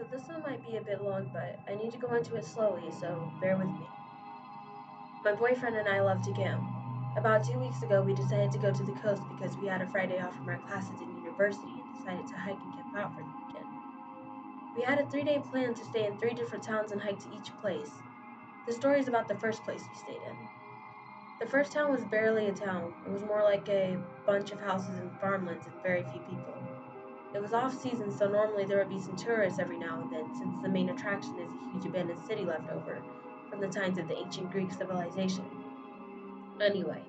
So this one might be a bit long, but I need to go into it slowly, so bear with me. My boyfriend and I love to camp. About 2 weeks ago, we decided to go to the coast because we had a Friday off from our classes in university and decided to hike and camp out for the weekend. We had a 3-day plan to stay in 3 different towns and hike to each place. The story is about the first place we stayed in. The first town was barely a town. It was more like a bunch of houses and farmlands and very few people. It was off season, so normally there would be some tourists every now and then, since the main attraction is a huge abandoned city left over from the times of the ancient Greek civilization. Anyway,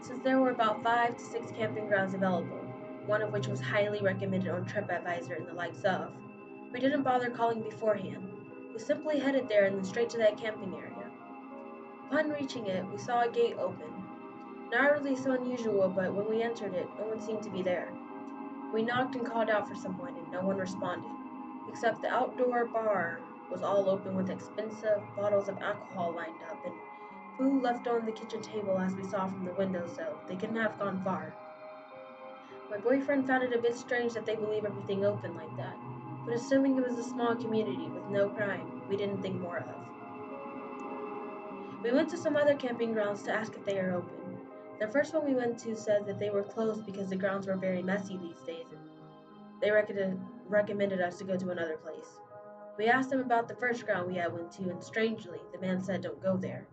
since there were about 5 to 6 camping grounds available, one of which was highly recommended on TripAdvisor and the likes of, we didn't bother calling beforehand. We simply headed there and then straight to that camping area. Upon reaching it, we saw a gate open. Not really so unusual, but when we entered it, no one seemed to be there. We knocked and called out for someone, and no one responded, except the outdoor bar was all open with expensive bottles of alcohol lined up and food left on the kitchen table as we saw from the window, so they couldn't have gone far. My boyfriend found it a bit strange that they would leave everything open like that, but assuming it was a small community with no crime, we didn't think more of. We went to some other camping grounds to ask if they are open. The first one we went to said that they were closed because the grounds were very messy these days and they recommended us to go to another place. We asked him about the first ground we had went to, and strangely, the man said don't go there.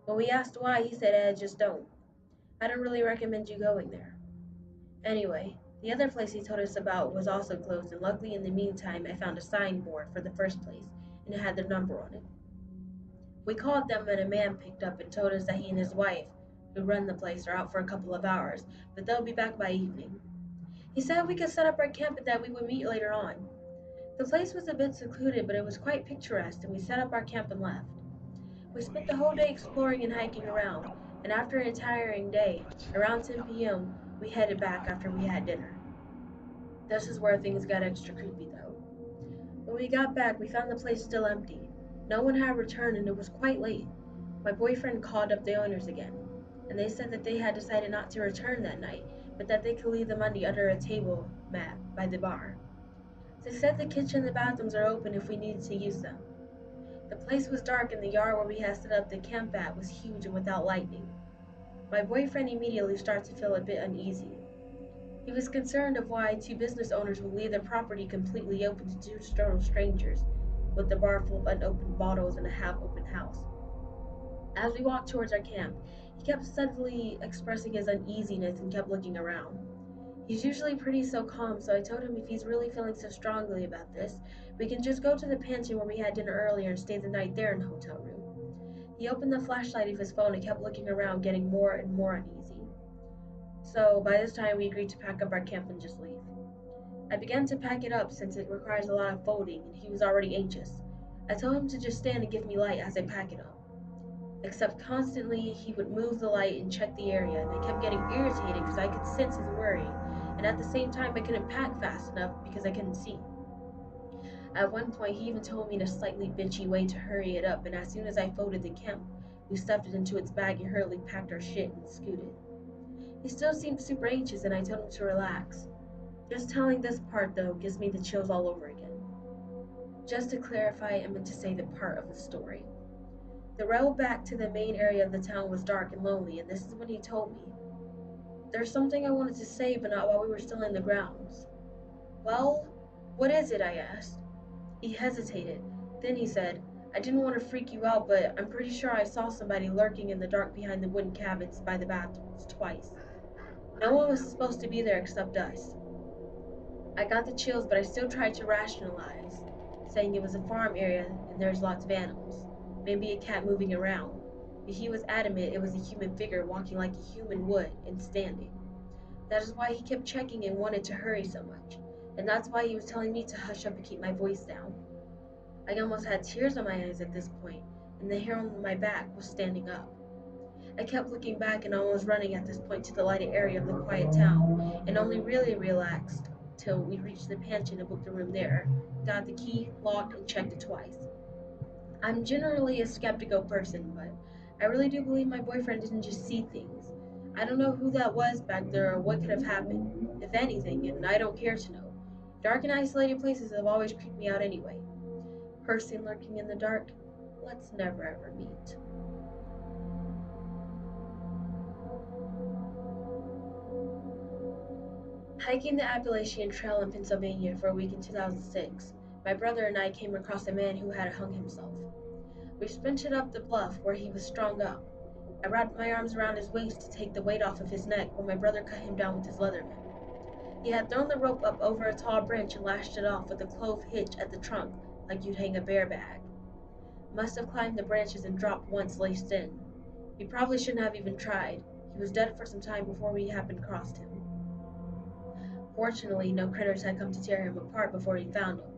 When we asked why, he said, just don't. I don't really recommend you going there. Anyway, the other place he told us about was also closed, and luckily in the meantime, I found a signboard for the first place, and it had their number on it. We called them, and a man picked up and told us that he and his wife, who run the place, are out for a couple of hours, but they'll be back by evening. He said we could set up our camp and that we would meet later on. The place was a bit secluded, but it was quite picturesque, and we set up our camp and left. We spent the whole day exploring and hiking around, and after a tiring day, around 10 p.m., we headed back after we had dinner. This is where things got extra creepy, though. When we got back, we found the place still empty. No one had returned, and it was quite late. My boyfriend called up the owners again, and they said that they had decided not to return that night, but that they could leave the money under a table mat by the bar. They said the kitchen and the bathrooms are open if we needed to use them. The place was dark and the yard where we had set up the camp at was huge and without lighting. My boyfriend immediately started to feel a bit uneasy. He was concerned of why 2 business owners would leave their property completely open to 2 total strangers, with the bar full of unopened bottles and a half-open house. As we walked towards our camp, he kept suddenly expressing his uneasiness and kept looking around. He's usually pretty so calm, so I told him if he's really feeling so strongly about this, we can just go to the pension where we had dinner earlier and stay the night there in the hotel room. He opened the flashlight of his phone and kept looking around, getting more and more uneasy. So by this time we agreed to pack up our camp and just leave. I began to pack it up since it requires a lot of folding and he was already anxious. I told him to just stand and give me light as I pack it up. Except constantly he would move the light and check the area, and I kept getting irritated because I could sense his worry, and at the same time I couldn't pack fast enough because I couldn't see. At one point he even told me in a slightly bitchy way to hurry it up, and as soon as I folded the camp, we stuffed it into its bag and hurriedly packed our shit and scooted. He still seemed super anxious and I told him to relax. Just telling this part though gives me the chills all over again. Just to clarify, I meant to say the part of the story. The road back to the main area of the town was dark and lonely, and this is when he told me. There's something I wanted to say, but not while we were still in the grounds. Well, what is it? I asked. He hesitated. Then he said, I didn't want to freak you out, but I'm pretty sure I saw somebody lurking in the dark behind the wooden cabins by the bathrooms twice. No one was supposed to be there except us. I got the chills, but I still tried to rationalize, saying it was a farm area and there's lots of animals. Maybe a cat moving around. But he was adamant it was a human figure walking like a human would and standing. That is why he kept checking and wanted to hurry so much. And that's why he was telling me to hush up and keep my voice down. I almost had tears in my eyes at this point, and the hair on my back was standing up. I kept looking back and almost running at this point to the lighted area of the quiet town, and only really relaxed till we reached the pension and booked a room there, got the key, locked, and checked it twice. I'm generally a skeptical person, but I really do believe my boyfriend didn't just see things. I don't know who that was back there or what could have happened, if anything, and I don't care to know. Dark and isolated places have always creeped me out anyway. Person lurking in the dark, let's never ever meet. Hiking the Appalachian Trail in Pennsylvania for a week in 2006, my brother and I came across a man who had hung himself. We sprinted up the bluff where he was strung up. I wrapped my arms around his waist to take the weight off of his neck when my brother cut him down with his Leatherman. He had thrown the rope up over a tall branch and lashed it off with a clove hitch at the trunk like you'd hang a bear bag. Must have climbed the branches and dropped once laced in. We probably shouldn't have even tried. He was dead for some time before we happened across him. Fortunately, no critters had come to tear him apart before we found him.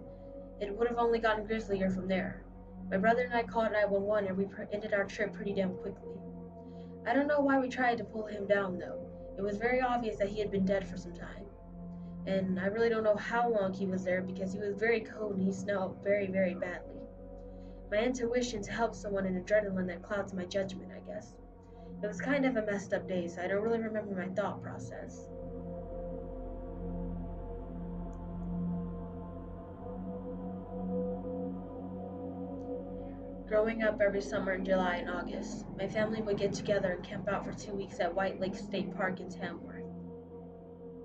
It would have only gotten grislier from there. My brother and I called 911 and we ended our trip pretty damn quickly. I don't know why we tried to pull him down though. It was very obvious that he had been dead for some time. And I really don't know how long he was there because he was very cold and he smelled very, very badly. My intuition to help someone and adrenaline that clouds my judgment, I guess. It was kind of a messed up day, so I don't really remember my thought process. Growing up every summer in July and August, my family would get together and camp out for 2 weeks at White Lake State Park in Tamworth.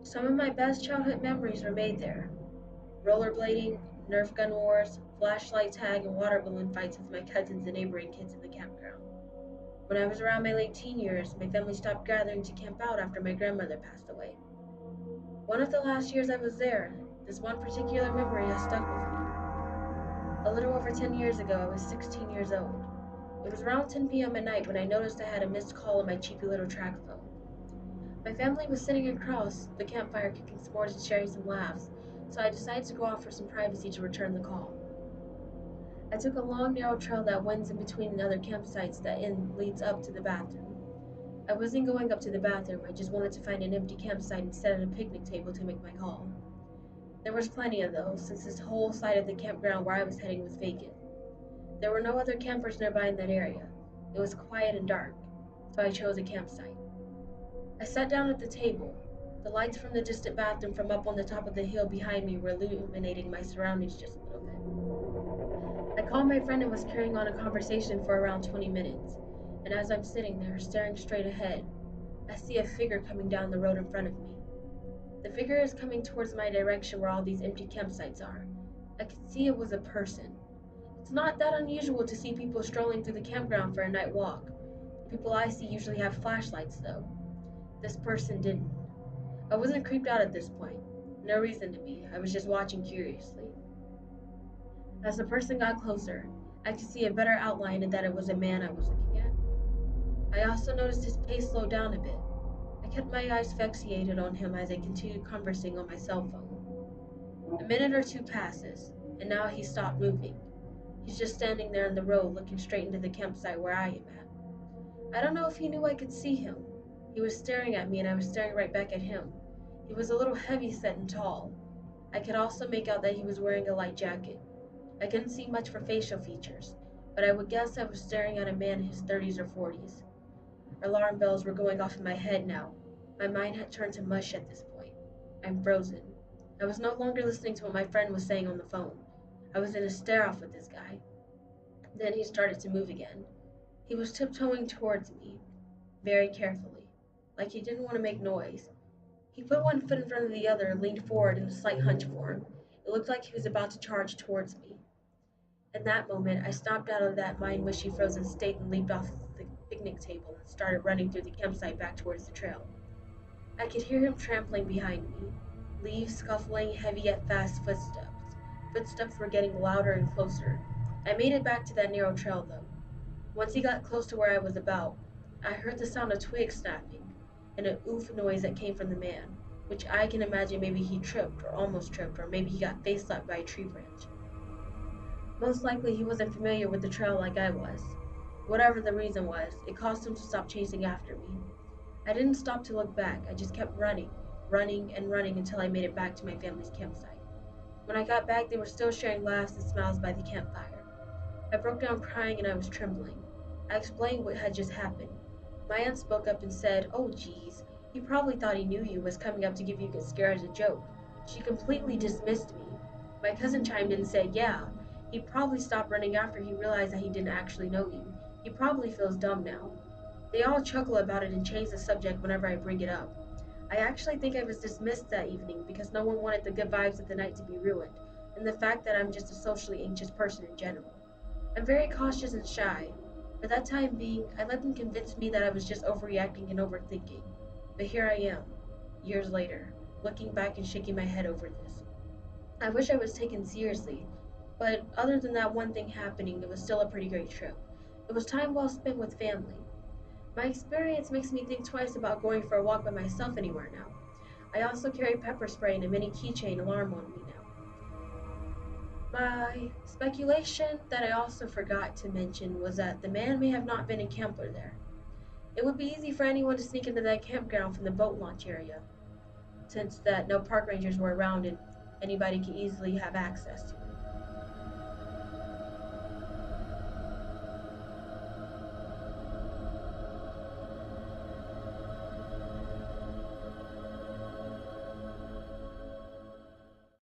Some of my best childhood memories were made there. Rollerblading, Nerf gun wars, flashlight tag, and water balloon fights with my cousins and neighboring kids in the campground. When I was around my late teen years, my family stopped gathering to camp out after my grandmother passed away. One of the last years I was there, this one particular memory has stuck with me. A little over 10 years ago, I was 16 years old. It was around 10 p.m. at night when I noticed I had a missed call on my cheapy little track phone. My family was sitting across the campfire cooking s'mores and sharing some laughs, so I decided to go out for some privacy to return the call. I took a long, narrow trail that winds in between other campsites that leads up to the bathroom. I wasn't going up to the bathroom, I just wanted to find an empty campsite and sit at a picnic table to make my call. There was plenty of those, since this whole side of the campground where I was heading was vacant. There were no other campers nearby in that area. It was quiet and dark, so I chose a campsite. I sat down at the table. The lights from the distant bathroom from up on the top of the hill behind me were illuminating my surroundings just a little bit. I called my friend and was carrying on a conversation for around 20 minutes, and as I'm sitting there, staring straight ahead, I see a figure coming down the road in front of me. The figure is coming towards my direction where all these empty campsites are. I could see it was a person. It's not that unusual to see people strolling through the campground for a night walk. The people I see usually have flashlights, though. This person didn't. I wasn't creeped out at this point. No reason to be. I was just watching curiously. As the person got closer, I could see a better outline and that it was a man I was looking at. I also noticed his pace slowed down a bit. I kept my eyes fixated on him as I continued conversing on my cell phone. A minute or two passes, and now he stopped moving. He's just standing there in the road looking straight into the campsite where I am at. I don't know if he knew I could see him. He was staring at me and I was staring right back at him. He was a little heavy-set and tall. I could also make out that he was wearing a light jacket. I couldn't see much for facial features, but I would guess I was staring at a man in his 30s or 40s. Alarm bells were going off in my head now. My mind had turned to mush at this point. I'm frozen. I was no longer listening to what my friend was saying on the phone. I was in a stare-off with this guy. Then he started to move again. He was tiptoeing towards me, very carefully, like he didn't want to make noise. He put one foot in front of the other and leaned forward in a slight hunch form. It looked like he was about to charge towards me. In that moment, I snapped out of that mind-mushy frozen state and leaped off the picnic table and started running through the campsite back towards the trail. I could hear him trampling behind me, leaves scuffling, heavy yet fast footsteps. Footsteps were getting louder and closer. I made it back to that narrow trail, though. Once he got close to where I was about, I heard the sound of twigs snapping and an oof noise that came from the man, which I can imagine maybe he tripped or almost tripped, or maybe he got face slapped by a tree branch. Most likely he wasn't familiar with the trail like I was. Whatever the reason was, it caused him to stop chasing after me. I didn't stop to look back, I just kept running, running and running until I made it back to my family's campsite. When I got back, they were still sharing laughs and smiles by the campfire. I broke down crying and I was trembling. I explained what had just happened. My aunt spoke up and said, "Oh geez, he probably thought he knew you, was coming up to give you a scare as a joke." She completely dismissed me. My cousin chimed in and said, "Yeah, He probably stopped running after he realized that he didn't actually know you. He probably feels dumb now. They all chuckle about it and change the subject whenever I bring it up. I actually think I was dismissed that evening because no one wanted the good vibes of the night to be ruined, and the fact that I'm just a socially anxious person in general. I'm very cautious and shy. For that time being, I let them convince me that I was just overreacting and overthinking. But here I am, years later, looking back and shaking my head over this. I wish I was taken seriously, but other than that one thing happening, it was still a pretty great trip. It was time well spent with family. My experience makes me think twice about going for a walk by myself anywhere now. I also carry pepper spray and a mini keychain alarm on me now. My speculation that I also forgot to mention was that the man may have not been a camper there. It would be easy for anyone to sneak into that campground from the boat launch area, since that no park rangers were around and anybody could easily have access to it.